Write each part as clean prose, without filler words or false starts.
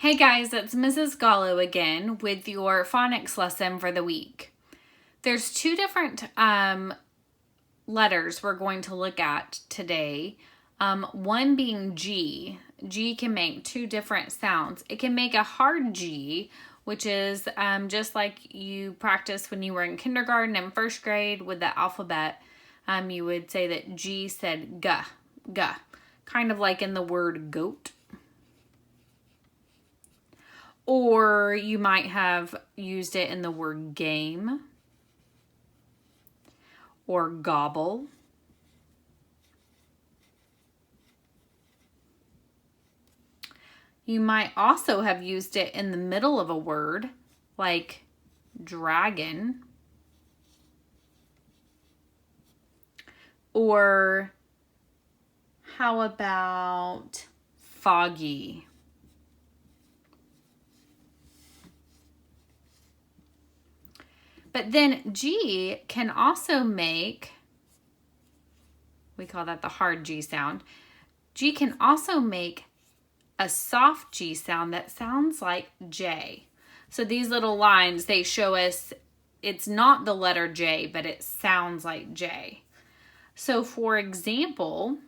Hey guys, it's Mrs. Gallo again with your phonics lesson for the week. There's two different letters we're going to look at today. One being G. G can make two different sounds. It can make a hard G, which is just like you practiced when you were in kindergarten and first grade with the alphabet. You would say that G said G, G, kind of like in the word goat. Or you might have used it in the word game or gobble. You might also have used it in the middle of a word like dragon or how about foggy? But then G can also make, we call that the hard G sound. G can also make a soft G sound that sounds like J. So these little lines, they show us it's not the letter J, but it sounds like J. So for example,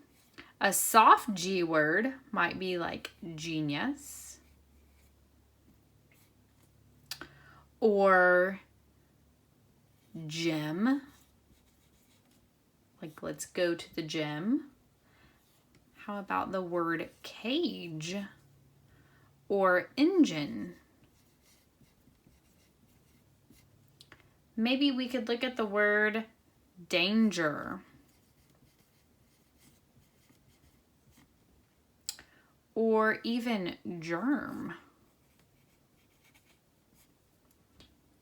a soft G word might be like genius or gym, like let's go to the gym. How about the word cage or engine? Maybe we could look at the word danger or even germ,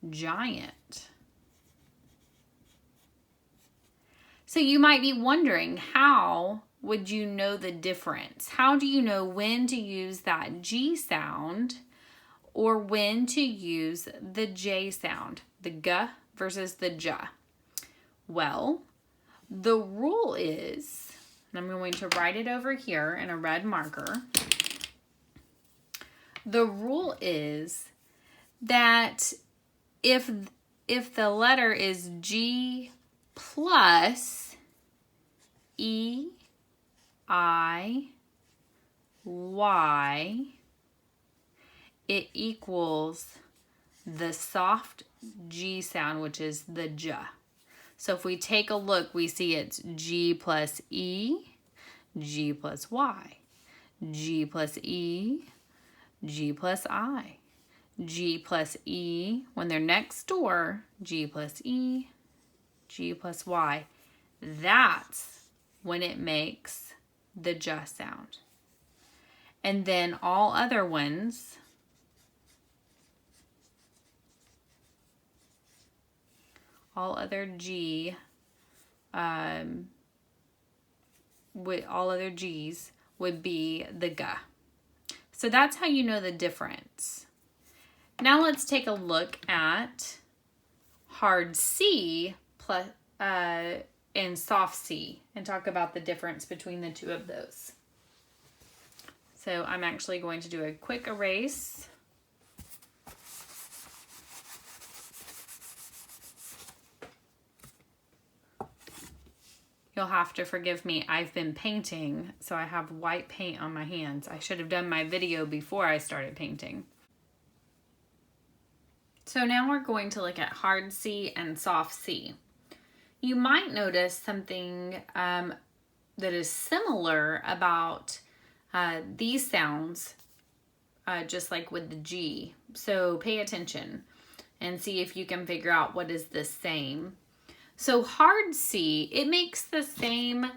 giant. So you might be wondering, how would you know the difference? How do you know when to use that G sound or when to use the J sound, the G versus the J? Well, the rule is, and I'm going to write it over here in a red marker. The rule is that if the letter is G plus E, I, Y, it equals the soft G sound, which is the J. So if we take a look, we see it's G plus E, G plus Y, G plus E, G plus I, G plus E. When they're next door, G plus E, G plus Y. That's when it makes the J sound. And then all other ones, all other G, all other G's would be the G. So that's how you know the difference. Now let's take a look at hard C plus and soft C and talk about the difference between the two of those. So I'm actually going to do a quick erase. You'll have to forgive me. I've been painting, so I have white paint on my hands. I should have done my video before I started painting. So now we're going to look at hard C and soft C. You might notice something that is similar about these sounds, just like with the G. So pay attention and see if you can figure out what is the same. So hard C, it makes the same,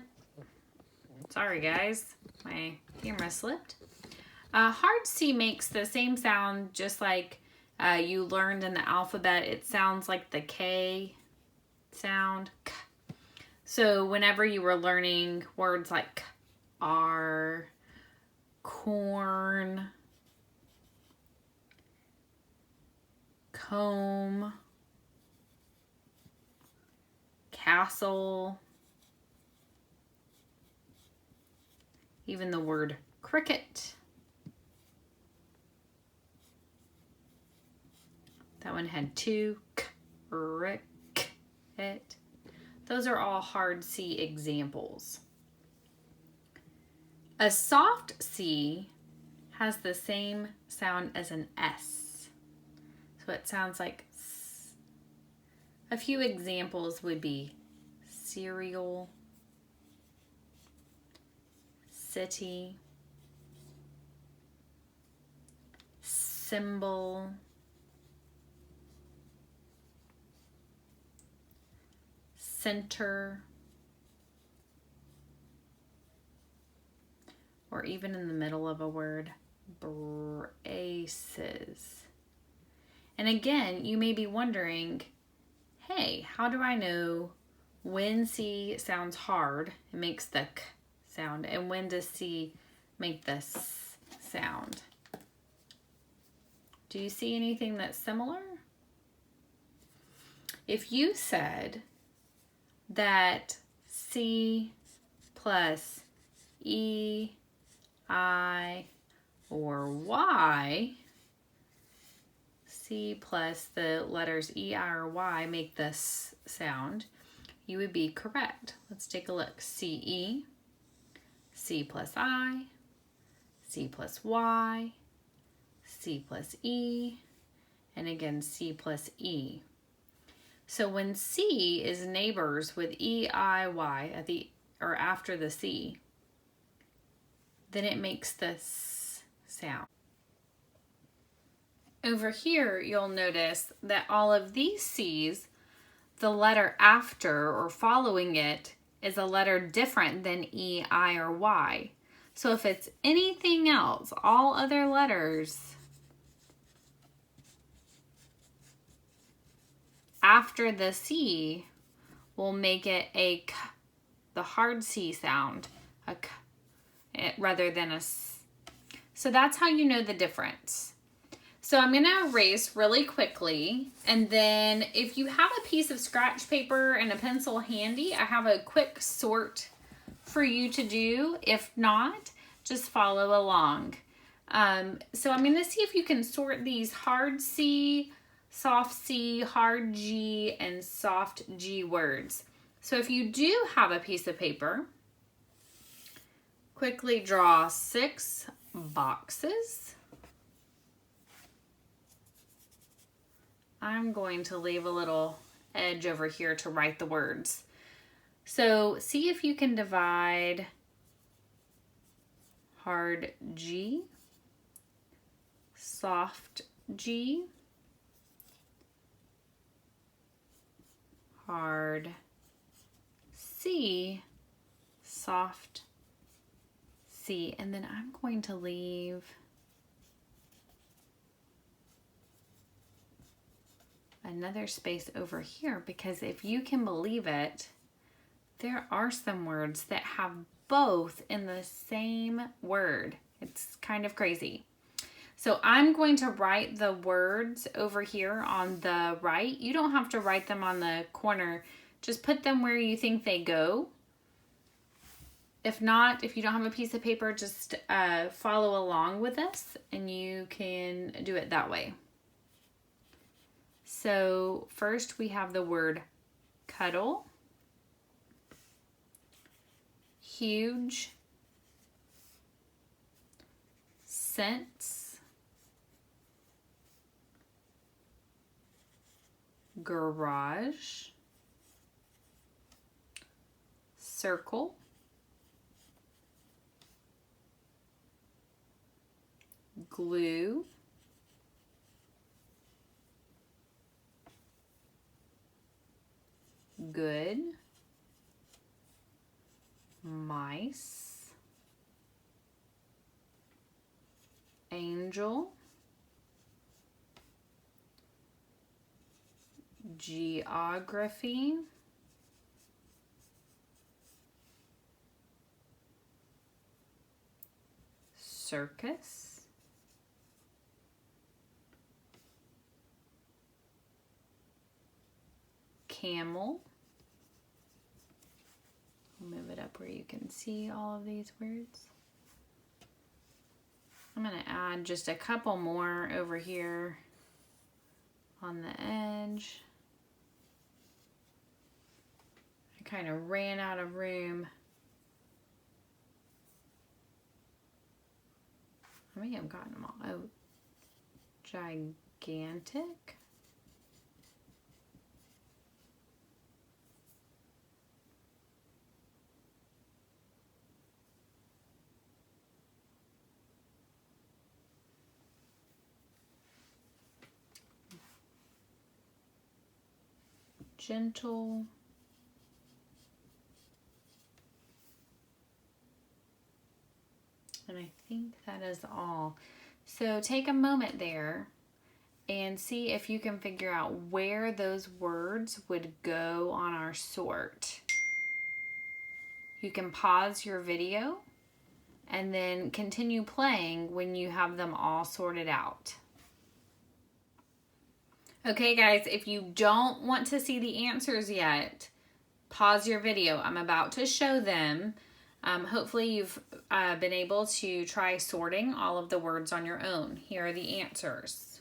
sorry guys, my camera slipped. Hard C makes the same sound just like you learned in the alphabet. It sounds like the K sound. So whenever you were learning words like R, corn, comb, castle, even the word cricket, one had two k, rick, it. Those are all hard C examples. A soft C has the same sound as an S. So it sounds like S. A few examples would be cereal, city, symbol, center, or even in the middle of a word, braces. And again, you may be wondering, hey, how do I know when C sounds hard, it makes the K sound, and when does C make the S sound? Do you see anything that's similar? If you said that C plus E, I, or Y, C plus the letters E, I, or Y make this sound, you would be correct. Let's take a look. CE, C plus I, C plus Y, C plus E, and again C plus E. So when C is neighbors with E, I, Y at the or after the C, then it makes this sound. Over here, you'll notice that all of these C's, the letter after or following it is a letter different than E, I, or Y. So if it's anything else, all other letters after the C will make it a K, the hard C sound, a K, rather than a S. So that's how you know the difference. So I'm gonna erase really quickly, and then if you have a piece of scratch paper and a pencil handy, I have a quick sort for you to do. If not, just follow along. So I'm gonna see if you can sort these hard C, soft C, hard G, and soft G words. So if you do have a piece of paper, quickly draw 6 boxes. I'm going to leave a little edge over here to write the words. So see if you can divide hard G, soft G, hard C, soft C, and then I'm going to leave another space over here because if you can believe it, there are some words that have both in the same word. It's kind of crazy. So I'm going to write the words over here on the right. You don't have to write them on the corner. Just put them where you think they go. If not, if you don't have a piece of paper, just follow along with us and you can do it that way. So first we have the word cuddle, huge, sense, garage, circle, glue, good, mice, angel, geography, circus, camel. I'll move it up where you can see all of these words. I'm going to add just a couple more over here on the edge. I kind of ran out of room. I may have gotten them all. Oh, gigantic. Gentle. And I think that is all. So take a moment there and see if you can figure out where those words would go on our sort. You can pause your video and then continue playing when you have them all sorted out. Okay guys, if you don't want to see the answers yet, pause your video. I'm about to show them. Hopefully you've been able to try sorting all of the words on your own. Here are the answers.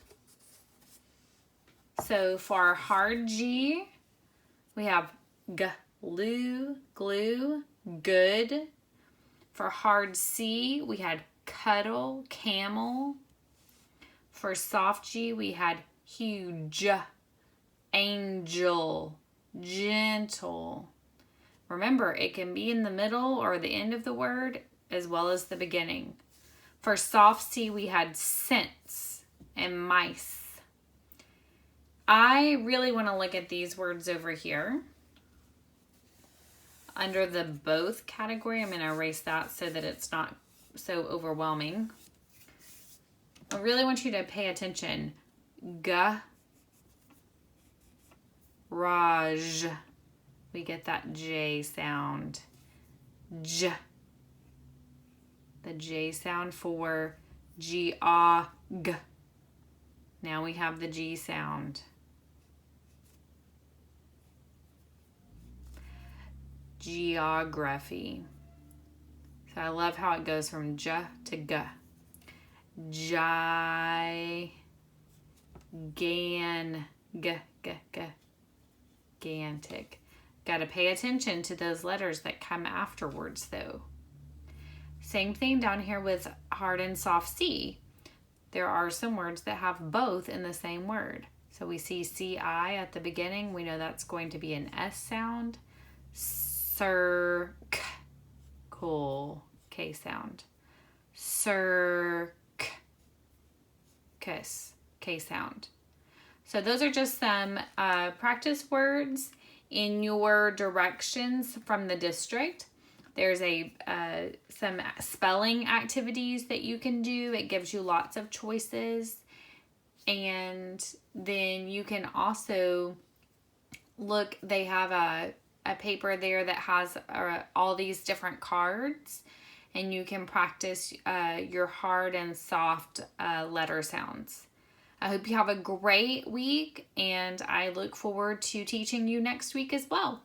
So for our hard G, we have glue, glue, good. For hard C, we had cuddle, camel. For soft G, we had huge, angel, gentle. Remember, it can be in the middle or the end of the word as well as the beginning. For soft C, we had sense and mice. I really want to look at these words over here. Under the both category, I'm going to erase that so that it's not so overwhelming. I really want you to pay attention. Garage. We get that J sound. J. The J sound for G-A-G. Now we have the G sound. Geography. So I love how it goes from J to G. Gigantic. Got to pay attention to those letters that come afterwards though. Same thing down here with hard and soft C. There are some words that have both in the same word. So we see C-I at the beginning. We know that's going to be an S sound. Circle, K sound. Circus, K sound. So those are just some practice words in your directions from the district. There's some spelling activities that you can do. It gives you lots of choices. And then you can also look, they have a paper there that has all these different cards, and you can practice your hard and soft letter sounds. I hope you have a great week, and I look forward to teaching you next week as well.